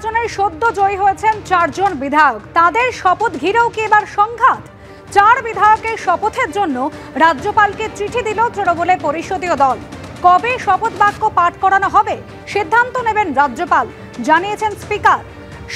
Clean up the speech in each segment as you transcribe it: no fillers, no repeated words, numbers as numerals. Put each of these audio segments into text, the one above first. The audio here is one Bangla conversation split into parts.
নির্বাচনের সদ্য জয়ী হয়েছেন 4 জন বিধায়ক। তাদের শপথ ঘিরেও কি এবার সংঘাত? 4 বিধায়কের শপথের জন্য রাজ্যপালকে চিঠি দিল তৃণমূলের পরিষদীয় দল। কবে শপথ বাক্য পাঠ করানো হবে সিদ্ধান্ত নেবেন রাজ্যপাল, জানিয়েছেন স্পিকার।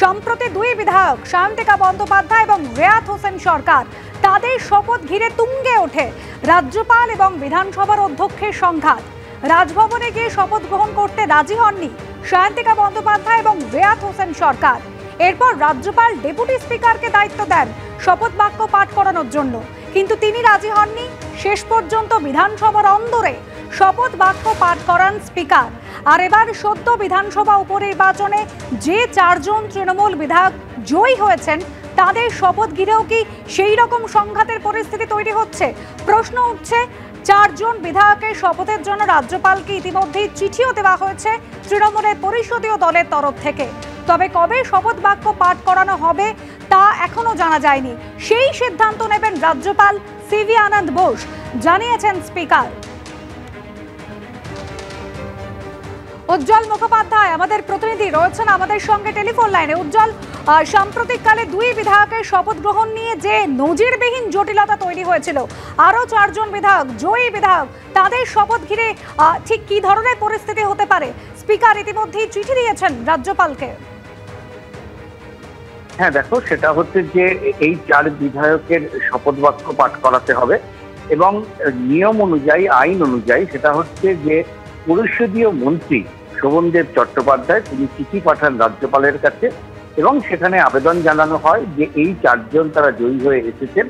সম্প্রতি 2 বিধায়ক সায়ন্তিকা বন্দ্যোপাধ্যায় এবং রেয়াত হোসেন সরকার, তাদের শপথ ঘিরে তুঙ্গে ওঠে রাজ্যপাল এবং বিধানসভার অধ্যক্ষের সংঘাত। রাজভবনে গিয়ে শপথ গ্রহণ করতে রাজি হননি সায়ন্তিকা বন্দ্যোপাধ্যায় এবং রেয়াত হোসেন সরকার। এরপর রাজ্যপাল ডেপুটি স্পিকারকে দায়িত্ব দেন শপথ বাক্য পাঠ করানোর জন্য, কিন্তু তিনি রাজি হননি। শেষ পর্যন্ত বিধানসভার অন্দরে শপথ বাক্য পাঠ করান স্পিকার। আর এবার সদ্য বিধানসভা উপনির্বাচনে যে 4 জন তৃণমূল বিধায়ক জয়ী হয়েছেন, তাদের শপথ ঘিরেও কি সেই রকম সংঘাতের পরিস্থিতি তৈরি হচ্ছে? প্রশ্ন উঠছে। 4 জন বিধায়কের শপথের জন্য রাজ্যপালকে ইতিমধ্যেই চিঠিও দেওয়া হয়েছে তৃণমূলের পরিষদীয় দলের তরফ থেকে। তবে কবে শপথ বাক্য পাঠ করানো হবে তা এখনো জানা যায়নি। সেই সিদ্ধান্ত নেবেন রাজ্যপাল সিভি আনন্দ বোস, জানিয়েছেন স্পিকার। উজ্জ্বল মুখোপাধ্যায় আমাদের প্রতিনিধি রয়েছেন আমাদের সঙ্গে টেলিফোন লাইনে। উজ্জ্বল, সাম্প্রতিককালে 2 বিধায়কের শপথ গ্রহণ নিয়ে যে নজিরবিহীন জটিলতা তৈরি হয়েছিল, আরও 4 জন বিধায়ক জয়ী বিধায়ক, তাদের শপথ ঘিরে ঠিক কি ধরনের পরিস্থিতি হতে পারে? স্পিকার ইতিমধ্যেই চিঠি দিয়েছেন রাজ্যপালকে। হ্যাঁ দেখো, সেটা হচ্ছে যে এই 4 বিধায়কের শপথ বাক্য পাঠ করাতে হবে এবং নিয়ম অনুযায়ী, আইন অনুযায়ী সেটা হচ্ছে যে পরিষদীয় মন্ত্রী শোভনদেব চট্টোপাধ্যায় তিনি চিঠি পাঠান রাজ্যপালের কাছে এবং সেখানে আবেদন জানানো হয় যে এই 4 জন তারা জয়ী হয়ে এসেছেন,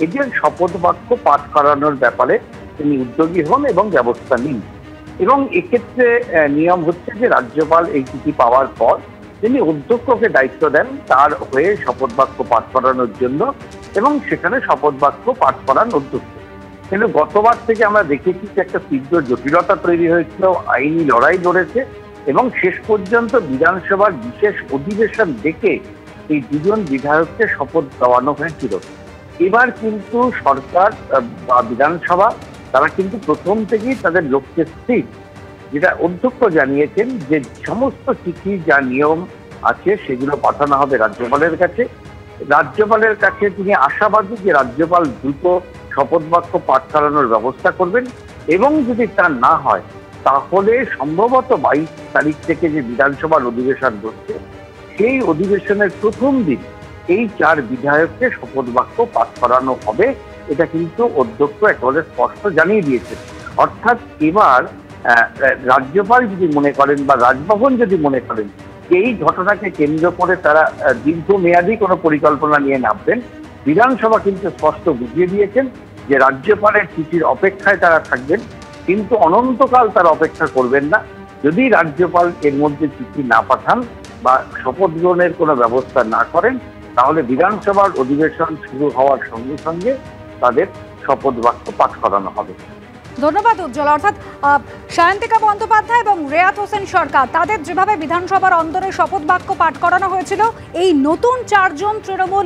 এদের শপথ বাক্য পাঠ করানোর ব্যাপারে তিনি উদ্যোগী হন এবং ব্যবস্থা নিন। এবং এক্ষেত্রে নিয়ম হচ্ছে যে রাজ্যপাল এই চিঠি পাওয়ার পর তিনি অধ্যক্ষকে দায়িত্ব দেন তার হয়ে শপথ বাক্য পাঠ করানোর জন্য এবং সেখানে শপথ বাক্য পাঠ করান অধ্যক্ষ। কিন্তু গতবার থেকে আমরা দেখেছি যে একটা তীব্র জটিলতা তৈরি হয়েছিল, আইনি লড়াই লড়েছে এবং শেষ পর্যন্ত বিধানসভার বিশেষ অধিবেশন ডেকে এই 2 জন বিধায়ককে শপথ দেওয়ানো হয়েছিল। এবার কিন্তু সরকার বা বিধানসভা তারা কিন্তু প্রথম থেকেই তাদের লক্ষ্যে স্থির, যেটা অধ্যক্ষ জানিয়েছেন যে সমস্ত চিঠি যা নিয়ম আছে সেগুলো পাঠানো হবে রাজ্যপালের কাছে। রাজ্যপালের কাছে তিনি আশাবাদী যে রাজ্যপাল দ্রুত শপথ বাক্য পাঠ করানোর ব্যবস্থা করবেন এবং যদি তা না হয় তাহলে সম্ভবত 22 তারিখ থেকে যে বিধানসভার অধিবেশন বসছে সেই অধিবেশনের প্রথম দিন এই 4 বিধায়ককে শপথ বাক্য পাঠ করানো হবে। এটা কিন্তু অধ্যক্ষ একেবারে স্পষ্ট জানিয়ে দিয়েছেন। অর্থাৎ এবার রাজ্যপাল যদি মনে করেন বা রাজভবন যদি মনে করেন এই ঘটনাকে কেন্দ্র করে তারা দীর্ঘমেয়াদী কোনো পরিকল্পনা নিয়ে নামবেন, বিধানসভা কিন্তু স্পষ্ট বুঝিয়ে দিয়েছেন যে রাজ্যপালের চিঠির অপেক্ষায় তারা থাকবেন, কিন্তু অনন্তকাল তারা অপেক্ষা করবেন না। যদি রাজ্যপাল এর মধ্যে চিঠি না পাঠান বা শপথ গ্রহণের কোনো ব্যবস্থা না করেন তাহলে বিধানসভার অধিবেশন শুরু হওয়ার সঙ্গে সঙ্গে তাদের শপথ বাক্য পাঠ করানো হবে। ধন্যবাদ উজ্জ্বল। অর্থাৎ সায়ন্তিকা বন্দ্যোপাধ্যায় এবং রেয়াত হোসেন সরকার, তাদের যেভাবে বিধানসভার অন্দরে শপথ বাক্য পাঠ করানো হয়েছিল, এই নতুন 4 জন তৃণমূল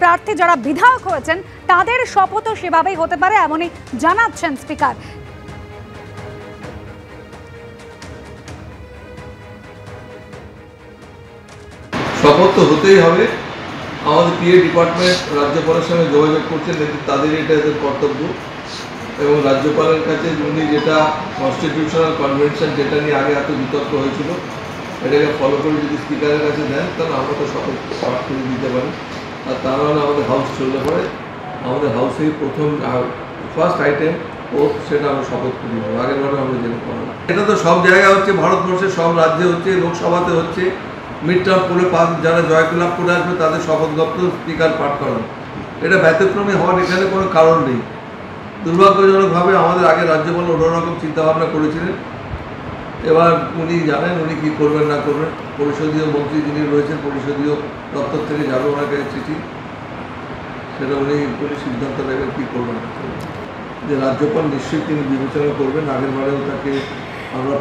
প্রার্থী যারা বিধায়ক হয়েছেন তাদের শপথও সেভাবেই হতে পারে, এমনই জানাচ্ছেন স্পিকার। শপথ তো হতেই হবে। আমাদের পিএ ডিপার্টমেন্ট রাজ্যপালের সঙ্গে যোগাযোগ করছেন, তাদের এটা এদের কর্তব্য এবং রাজ্যপালের কাছে উনি যেটা কনস্টিটিউশনাল কনভেনশন যেটা নিয়ে আগে এত বিতর্ক হয়েছিল এটাকে ফলো করে যদি স্পিকারের কাছে দেন তাহলে আমরা তো শপথ পাঠ করে দিতে পারি। আর তা নাহলে আমাদের হাউস চললে পরে আমাদের হাউসেই প্রথম ফার্স্ট আইটেম ওথ সেটা আমরা শপথ করি, আগের বারে আমরা যেটা করলাম। এটা তো সব জায়গায় হচ্ছে, ভারতবর্ষের সব রাজ্যে হচ্ছে, লোকসভাতে হচ্ছে। মিড টার্ম করে যারা জয়লাভ করে আসবে তাদের শপথ দপ্তর স্পিকার পাঠ করান। এটা ব্যতিক্রমী হওয়ার এখানে কোনো কারণ নেই। দুর্ভাগ্যজনকভাবে আমাদের আগে রাজ্যপাল অন্যরকম চিন্তাভাবনা করেছিলেন। এবার উনি জানেন উনি কী করবেন না করবেন। পরিষদীয় মন্ত্রী যিনি রয়েছেন পরিষদীয় দপ্তর থেকে যাবে ওনার কাছে চিঠি, সেটা উনি সিদ্ধান্ত নেবেন কী করবেন না করবেন। যে রাজ্যপাল নিশ্চয়ই তিনি বিবেচনা করবেন। আগের বারেও তাকে আমরা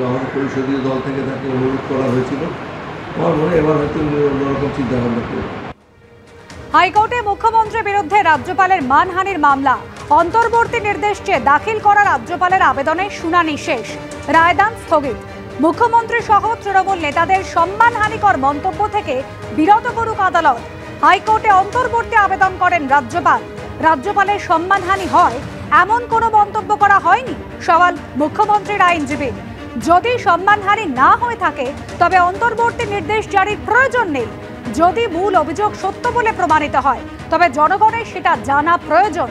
আমাদের পরিষদীয় দল থেকে তাকে অনুরোধ করা হয়েছিল। আমার মনে এবার হয়তো উনি অন্যরকম চিন্তাভাবনা করবেন। হাইকোর্টে মুখ্যমন্ত্রীর বিরুদ্ধে রাজ্যপালের মানহানির মামলা, অন্তর্বর্তী নির্দেশ চেয়ে দাখিল করা রাজ্যপালের আবেদনের শুনানি শেষ, রায়দান স্থগিত। মুখ্যমন্ত্রী সহ তৃণমূল নেতাদের সম্মানহানিকর মন্তব্য থেকে বিরত করুক আদালত। হাইকোর্টে অন্তর্বর্তী আবেদন করেন রাজ্যপাল। রাজ্যপালের সম্মানহানি হয় এমন কোনো মন্তব্য করা হয়নি, সওয়াল মুখ্যমন্ত্রীর আইনজীবীর। যদি সম্মানহানি না হয়ে থাকে তবে অন্তর্বর্তী নির্দেশ জারির প্রয়োজন নেই। যদি মূল অভিযোগ সত্য বলে প্রমাণিত হয় তবে জনগণের সেটা জানা প্রয়োজন।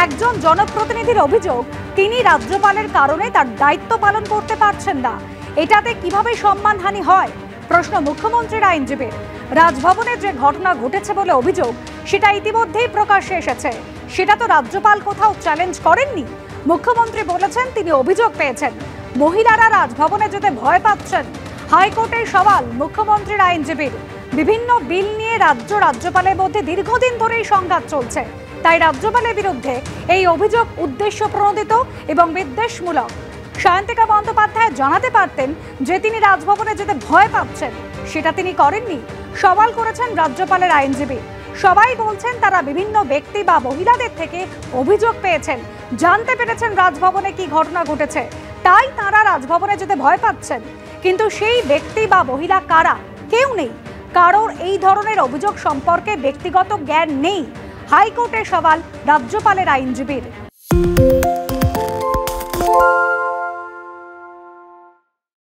একজন জনপ্রতিনিধির অভিযোগ তিনি রাজ্যপালের কারণে তার দায়িত্ব পালন করতে পারছেন না, এটাতে কিভাবে সম্মানহানি হয়? প্রশ্ন মুখ্যমন্ত্রীর আইনজীবীর। রাজভবনে যে ঘটনা ঘটেছে বলে অভিযোগ সেটা ইতিমধ্যেই প্রকাশ্যে এসেছে, সেটা তো রাজ্যপাল কোথাও চ্যালেঞ্জ করেননি। মুখ্যমন্ত্রী বলেছেন তিনি অভিযোগ পেয়েছেন, মহিলারা রাজভবনে যেতে ভয় পাচ্ছেন। হাইকোর্টের সওয়াল মুখ্যমন্ত্রীর আইনজীবীর। বিভিন্ন বিল নিয়ে রাজ্যপালের মধ্যে দীর্ঘদিন ধরেই সংঘাত চলছে, তাই রাজ্যপালের বিরুদ্ধে এই অভিযোগ উদ্দেশ্য প্রণোদিত এবং বিদ্বেষমূলক। সায়ন্তিকা বন্দ্যোপাধ্যায় জানাতে পারতেন যে তিনি রাজভবনে যেতে ভয় পাচ্ছেন, সেটা তিনি করেননি। সওয়াল করেছেন রাজ্যপালের আইনজীবী। সবাই বলছেন তারা বিভিন্ন ব্যক্তি বা মহিলাদের থেকে অভিযোগ পেয়েছেন, জানতে পেরেছেন রাজভবনে কি ঘটনা ঘটেছে, তাই তারা রাজভবনে যেতে ভয় পাচ্ছেন। কিন্তু সেই ব্যক্তি বা মহিলা কারা? কেউ নেই। কারোর এই ধরনের অভিযোগ সম্পর্কে ব্যক্তিগত জ্ঞান নেই। হাইকোর্টের সওয়াল রাজ্যপালের আইনজীবীর।